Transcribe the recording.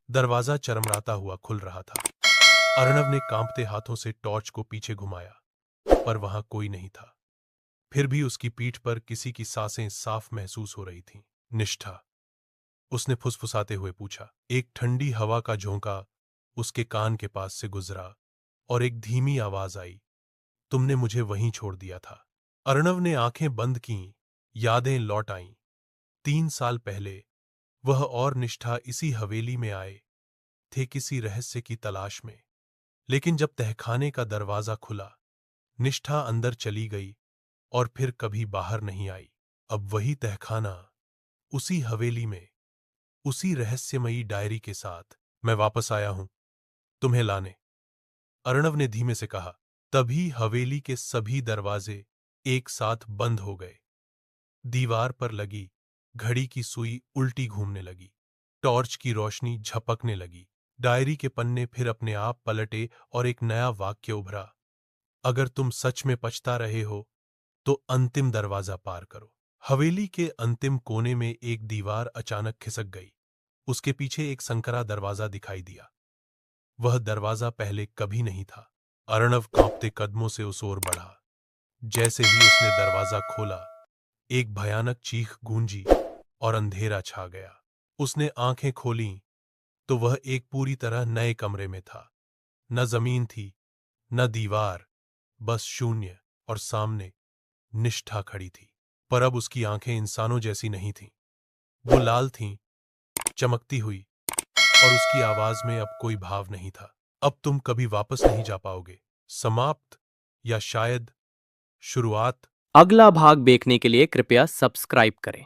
दरवाजा चरमराता हुआ खुल रहा था। अर्णव ने कांपते हाथों से टॉर्च को पीछे घुमाया, पर वहां कोई नहीं था। फिर भी उसकी पीठ पर किसी की सांसें साफ महसूस हो रही थीं। निष्ठा, उसने फुसफुसाते हुए पूछा। एक ठंडी हवा का झोंका उसके कान के पास से गुजरा और एक धीमी आवाज आई, तुमने मुझे वहीं छोड़ दिया था। अर्णव ने आंखें बंद कीं, यादें लौट आईं। 3 साल पहले वह और निष्ठा इसी हवेली में आए थे, किसी रहस्य की तलाश में। लेकिन जब तहखाने का दरवाजा खुला, निष्ठा अंदर चली गई और फिर कभी बाहर नहीं आई। अब वही तहखाना, उसी हवेली में, उसी रहस्यमयी डायरी के साथ। मैं वापस आया हूं तुम्हें लाने, अर्णव ने धीमे से कहा। तभी हवेली के सभी दरवाजे एक साथ बंद हो गए। दीवार पर लगी घड़ी की सुई उल्टी घूमने लगी। टॉर्च की रोशनी झपकने लगी। डायरी के पन्ने फिर अपने आप पलटे और एक नया वाक्य उभरा। अगर तुम सच में पछता रहे हो तो अंतिम दरवाजा पार करो। हवेली के अंतिम कोने में एक दीवार अचानक खिसक गई। उसके पीछे एक संकरा दरवाजा दिखाई दिया। वह दरवाजा पहले कभी नहीं था। अर्णव कांपते कदमों से उस ओर बढ़ा। जैसे ही उसने दरवाजा खोला, एक भयानक चीख गूंजी और अंधेरा छा गया। उसने आंखें खोलीं तो वह एक पूरी तरह नए कमरे में था। न जमीन थी, न दीवार, बस शून्य, और सामने निष्ठा खड़ी थी। पर अब उसकी आंखें इंसानों जैसी नहीं थीं। वो लाल थीं, चमकती हुई, और उसकी आवाज में अब कोई भाव नहीं था। अब तुम कभी वापस नहीं जा पाओगे। समाप्त, या शायद शुरुआत। अगला भाग देखने के लिए कृपया सब्सक्राइब करें।